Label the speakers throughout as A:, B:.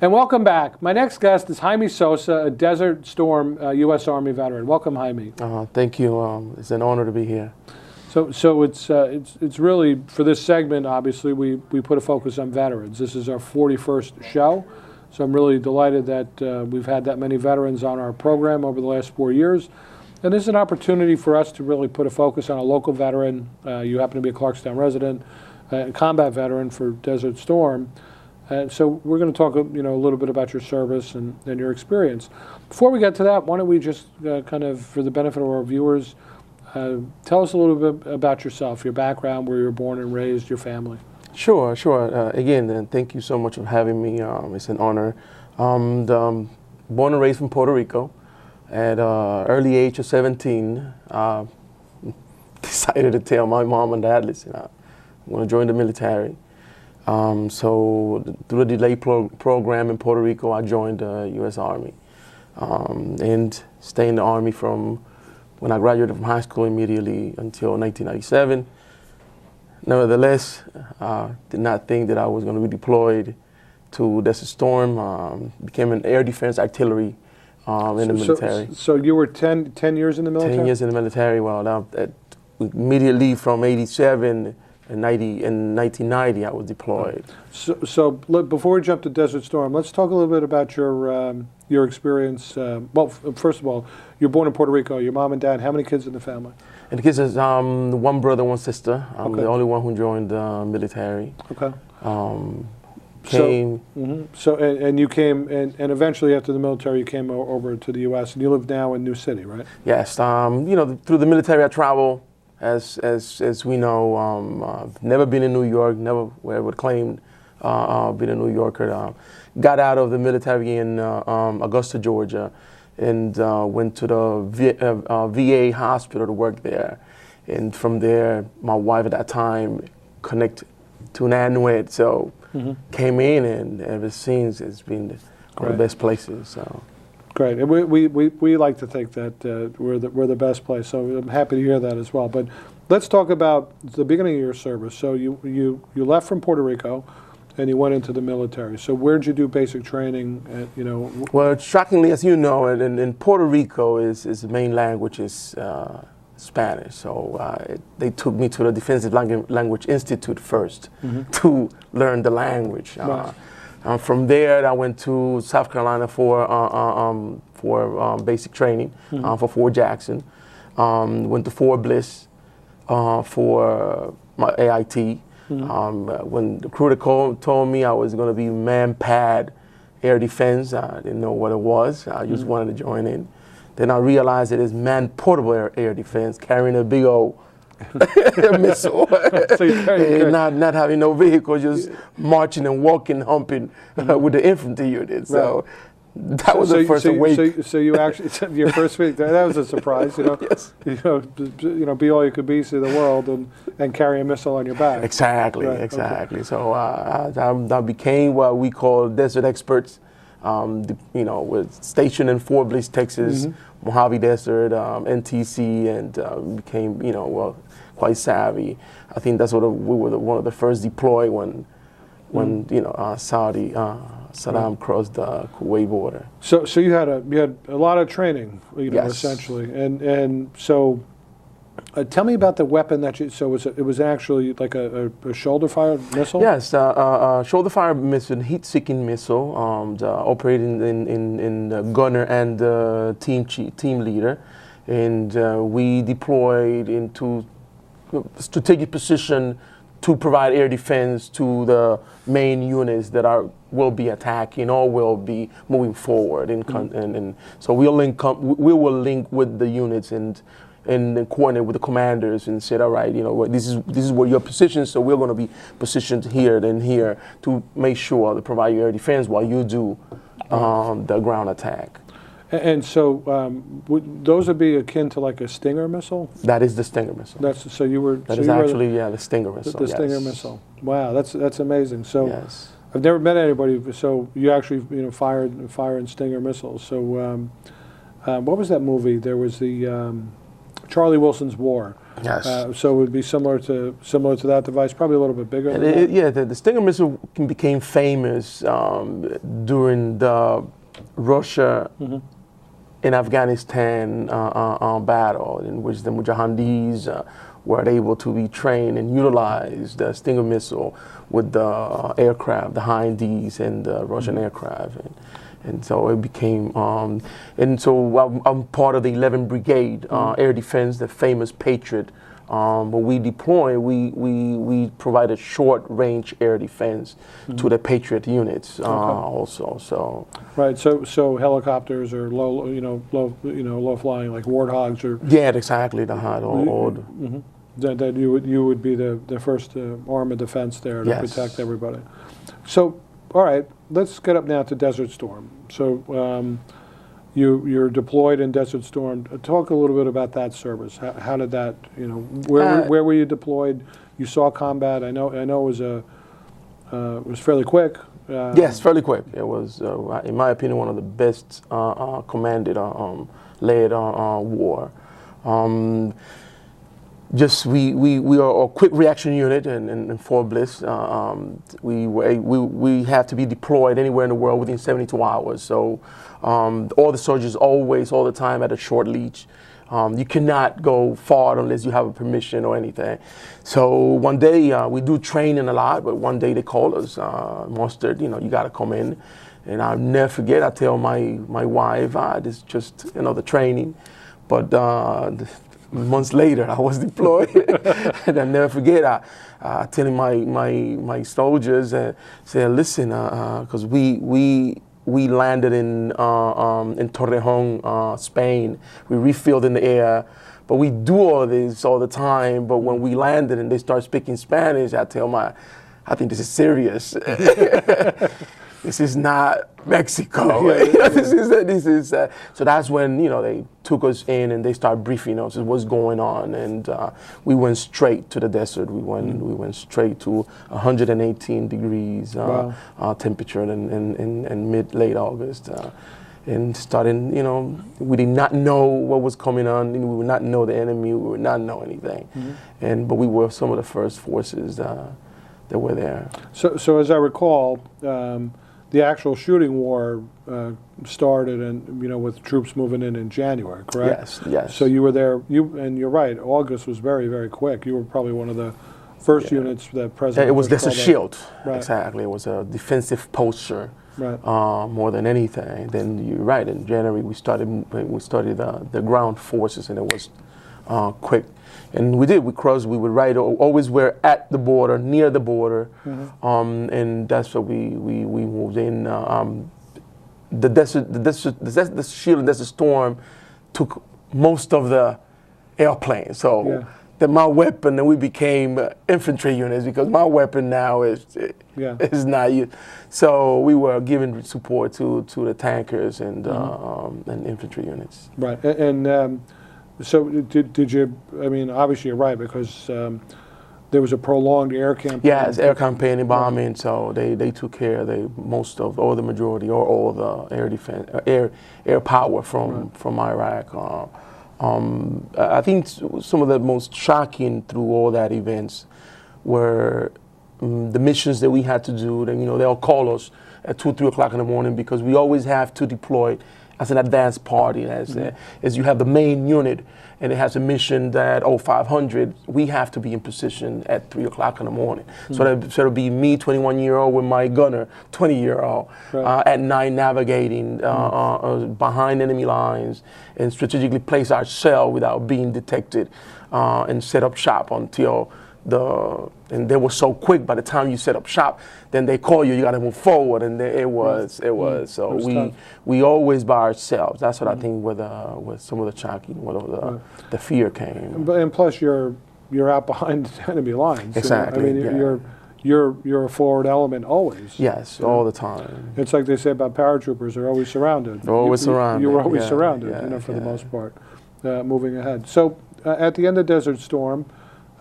A: And welcome back. My next guest is Jaime Sosa, a Desert Storm U.S. Army veteran. Welcome, Jaime.
B: Thank you. It's an honor to be here.
A: So it's really, for this segment, obviously, we put a focus on veterans. This is our 41st show, so I'm really delighted that we've had that many veterans on our program over the last 4 years. And this is an opportunity for us to really put a focus on a local veteran. You happen to be a Clarkstown resident, a combat veteran for Desert Storm. So we're going to talk, a little bit about your service and your experience. Before we get to that, why don't we just kind of, for the benefit of our viewers, tell us a little bit about yourself, your background, where you were born and raised, your family.
B: Sure. Again, thank you so much for having me. It's an honor. Born and raised from Puerto Rico. At early age of 17, decided to tell my mom and dad, listen, I'm going to join the military. So through the delay program in Puerto Rico, I joined the U.S. Army and stayed in the Army from when I graduated from high school immediately until 1997. Nevertheless, did not think that I was going to be deployed to Desert Storm. Became an air defense artillery in the military.
A: So you were 10 years in the military?
B: 10 years in the military. Well, immediately from 87 in 1990, I was deployed.
A: So before we jump to Desert Storm, let's talk a little bit about your experience. Well, first of all, you're born in Puerto Rico. Your mom and dad. How many kids in the family?
B: And the kids is one brother, one sister. I'm
A: Okay.
B: the only one who joined the military.
A: Okay.
B: Came.
A: So and you came and eventually after the military you came over to the U.S. and you live now in New City, right?
B: Yes. Through the military I travel. As we know, I've never been in New York, never would claim being a New Yorker. Got out of the military in Augusta, Georgia, and went to the VA hospital to work there. And from there, my wife at that time connected to an Anuet, so came in, and ever since it's been one of the best places. So.
A: Great, and we like to think that we're the best place, so I'm happy to hear that as well. But let's talk about the beginning of your service. So you left from Puerto Rico, and you went into the military. So where'd you do basic training?
B: Well, shockingly, as you know, in Puerto Rico the main language is Spanish. So they took me to the Defensive Language Institute first to learn the language.
A: Wow.
B: From there, I went to South Carolina for basic training for Fort Jackson. Went to Fort Bliss for my AIT. When the recruiter told me I was going to be man-pad air defense, I didn't know what it was. I just wanted to join in. Then I realized it is man-portable air defense, carrying a big old missile.
A: So
B: and not having no vehicle, just marching and walking, humping with the infantry unit. So that was the first awake.
A: So you actually, your first week, that was a surprise,
B: Yes.
A: Be all you could be, see the world, and carry a missile on your back.
B: Exactly.
A: Okay.
B: So I became what we call desert experts. We're stationed in Fort Bliss, Texas, Mojave Desert, NTC, and became, quite savvy. I think that's what we were one of the first deploy when Saddam crossed the Kuwait border.
A: So you had a lot of training,
B: Yes.
A: essentially, and so. Tell me about the weapon that you. So it was actually like a shoulder-fired missile.
B: Yes, shoulder-fired missile, heat-seeking missile, operating in the gunner and the team leader, and we deployed into strategic position to provide air defense to the main units that will be attacking or will be moving forward, and so we will link with the units and coordinate with the commanders and said, all right, this is where your position, so we're going to be positioned here, then here, to make sure to provide you air defense while you do the ground attack.
A: And so those would be akin to like a Stinger missile?
B: That is the Stinger missile.
A: That is actually
B: the Stinger missile.
A: The Stinger missle. Wow, that's amazing. So
B: yes.
A: I've never met anybody. So you actually fire in Stinger missiles. So what was that movie? There was the Charlie Wilson's War.
B: Yes.
A: So it would be similar to that device, probably a little bit bigger.
B: And
A: Than that.
B: yeah, the Stinger missile became famous during the Russia in Afghanistan battle, in which the Mujahideen were able to be trained and utilize the Stinger missile with the aircraft, the Hinds and the Russian aircraft. And so it became, and so I'm part of the 11th Brigade Air Defense, the famous Patriot. When we deploy, we provide a short-range air defense to the Patriot units also. So
A: right, so helicopters or low flying like Warthogs or
B: yeah, exactly the hot
A: that you would be the first arm of defense there to
B: Yes.
A: protect everybody. So all right, let's get up now to Desert Storm. So you're deployed in Desert Storm. Talk a little bit about that service. How did that, where were you deployed? You saw combat. I know it was fairly quick.
B: yes, fairly quick. It was, in my opinion, one of the best commanded led war. We are a quick reaction unit in Fort Bliss. We have to be deployed anywhere in the world within 72 hours. So all the soldiers always, all the time at a short leash. You cannot go far unless you have a permission or anything. So one day, we do training a lot, but one day they called us, Mustard, you got to come in. And I'll never forget, I tell my wife, this is just another training. But months later, I was deployed, and I never forget. I telling my soldiers, saying, "Listen, because we landed in Torrejon, Spain. We refilled in the air, but we do all this all the time. But when we landed and they start speaking Spanish, I think this is serious." This is not Mexico. This is so that's when they took us in and they started briefing us what's going on, and we went straight to the desert. We went straight to 118 degrees temperature in mid-late August. And starting, we did not know what was coming on. We would not know the enemy. We would not know anything. But we were some of the first forces that were there.
A: So as I recall, the actual shooting war started, and with troops moving in January, correct?
B: Yes, yes.
A: So you were there. And you're right. August was very, very quick. You were probably one of the first units that President.
B: It was just a shield.
A: Right.
B: Exactly. It was a defensive posture.
A: Right.
B: More than anything. Then you're right. In January, we started the ground forces, and it was quick. And we did. We crossed. We would ride. Always we're at the border, near the border, and that's what we moved in. The shield and Desert Storm took most of the airplanes. So my weapon, and we became infantry units because my weapon now is not used. So we were giving support to the tankers and infantry units.
A: Right. And so did you? I mean, obviously you're right because there was a prolonged air campaign.
B: Yes, air campaign and bombing. So they took care of the majority or all the air defense, air power from Iraq. I think some of the most shocking through all that events were the missions that we had to do. They'll call us at 2, 3 o'clock in the morning because we always have to deploy as an advanced party. As you have the main unit and it has a mission that 0500, we have to be in position at 3 o'clock in the morning. So that'll be me, 21-year-old, with my gunner, 20-year-old, at night navigating behind enemy lines and strategically place ourselves without being detected and set up shop until and they were so quick. By the time you set up shop, then they call you. You got to move forward, and it was. So we always by ourselves. That's what I think with some of the shocking, the fear came.
A: And plus, you're out behind enemy lines.
B: Exactly.
A: I mean, you're a forward element always.
B: Yes, all the time.
A: It's like they say about paratroopers; they're always surrounded.
B: They're always surrounded.
A: You were always surrounded, for the most part, moving ahead. So at the end of Desert Storm.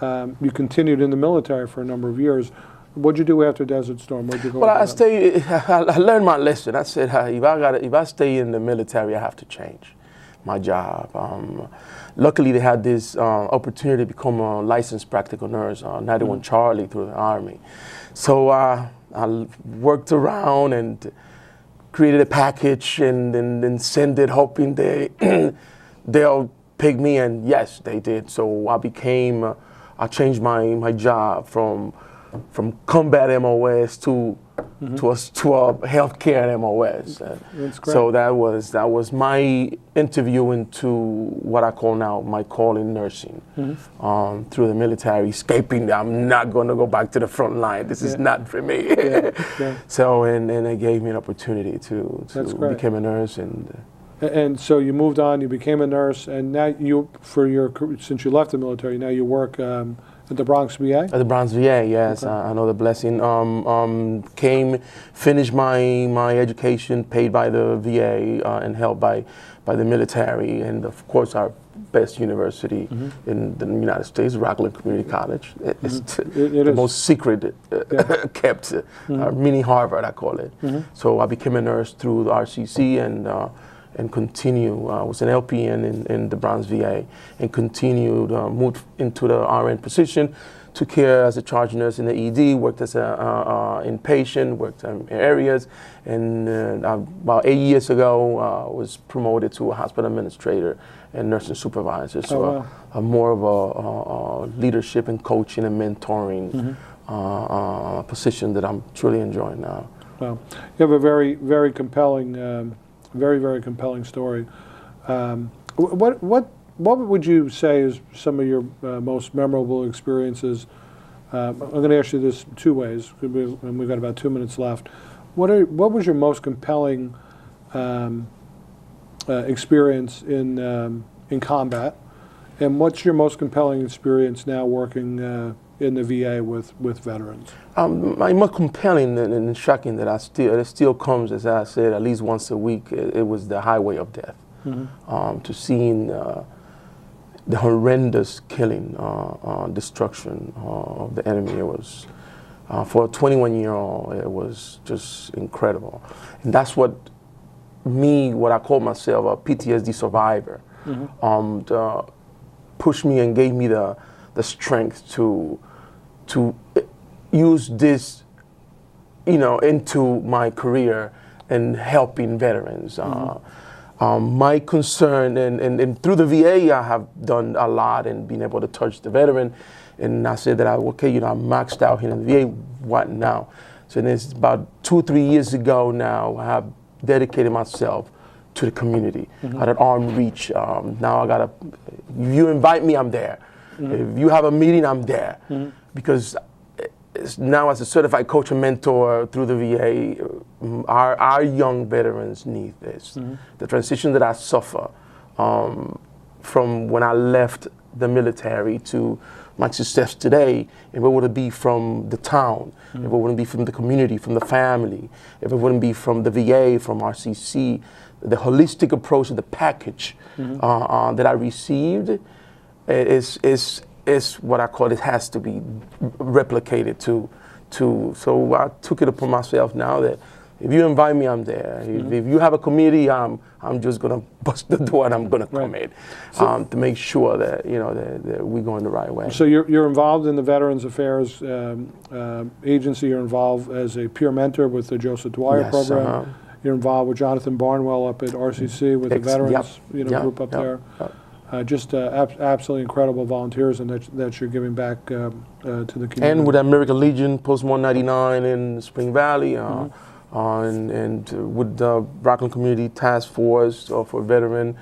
A: You continued in the military for a number of years. What'd you do after Desert Storm? Where'd you go?
B: Well, I learned my lesson. I said, if I stay in the military, I have to change. my job. Luckily, they had this opportunity to become a licensed practical nurse, 91 Charlie through the Army. So I worked around and created a package and then sent it, hoping they'll pick me, and yes, they did. So I changed my job from combat MOS to a healthcare MOS.
A: That's great.
B: So that was my interview into what I call now my calling, nursing. Through the military, escaping. I'm not going to go back to the front line. This is not for me. So and they gave me an opportunity to become a nurse,
A: and so you moved on. You became a nurse, and now since you left the military, now you work at the Bronx VA?
B: At the Bronx VA, yes. Okay. Another blessing. Finished my education, paid by the VA and held by the military, and of course our best university in the United States, Rockland Community College. It's the most secret kept, mini Harvard, I call it. So I became a nurse through the RCC and continue. I was an LPN in the Bronx VA and continued, moved into the RN position, took care as a charge nurse in the ED, worked as an inpatient, worked in areas, and about 8 years ago was promoted to a hospital administrator and nursing supervisor. So more of a leadership and coaching and mentoring position that I'm truly enjoying now.
A: Well, you have a very, very compelling very, very compelling story. What would you say is some of your most memorable experiences? I'm going to ask you this two ways, and we've got about 2 minutes left. What was your most compelling experience in combat, and what's your most compelling experience now working in the VA with veterans?
B: My most compelling and shocking that it still comes, as I said, at least once a week. It was the highway of death. To seeing the horrendous killing, destruction of the enemy. It was for a 21-year-old. It was just incredible, and that's what I call myself a PTSD survivor. Pushed me and gave me the strength to use this, into my career and helping veterans. My concern, and through the VA, I have done a lot and been able to touch the veteran. And I said that I'm maxed out here in the VA. What now? So then it's about 2-3 years ago now, I have dedicated myself to the community at an arm's reach. Now if you invite me, I'm there. If you have a meeting, I'm there. Because now as a certified coach and mentor through the VA, our young veterans need this. The transition that I suffer from when I left the military to my success today, if it wouldn't be from the town, if it wouldn't be from the community, from the family, if it wouldn't be from the VA, from RCC, the holistic approach of the package that I received is what I call it has to be replicated to. So I took it upon myself now that if you invite me, I'm there. If you have a committee, I'm just gonna bust the door and I'm gonna come in to make sure that that we're going the right way.
A: So you're involved in the Veterans Affairs agency. You're involved as a peer mentor with the Joseph Dwyer program. You're involved with Jonathan Barnwell up at RCC with the veterans group up there. Just absolutely incredible volunteers, and that you're giving back to the community.
B: And with American Legion Post 199 in Spring Valley, and with the Rockland Community Task Force for veteran,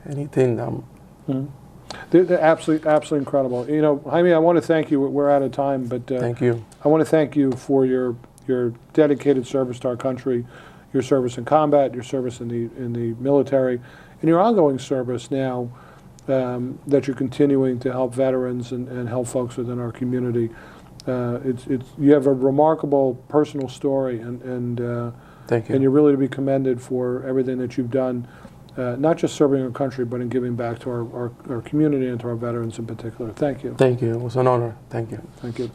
B: anything.
A: They're absolutely incredible. Jaime, I want to thank you. We're out of time, but
B: thank you.
A: I want to thank you for your dedicated service to our country, your service in combat, your service in the military, and your ongoing service now that you're continuing to help veterans and help folks within our community. You have a remarkable personal story, and
B: thank you.
A: And you're really to be commended for everything that you've done, not just serving our country, but in giving back to our community and to our veterans in particular. Thank you.
B: Thank you. It was an honor. Thank you.
A: Thank you.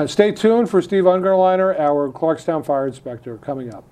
A: Stay tuned for Steve Ungerleiner, our Clarkstown Fire Inspector, coming up.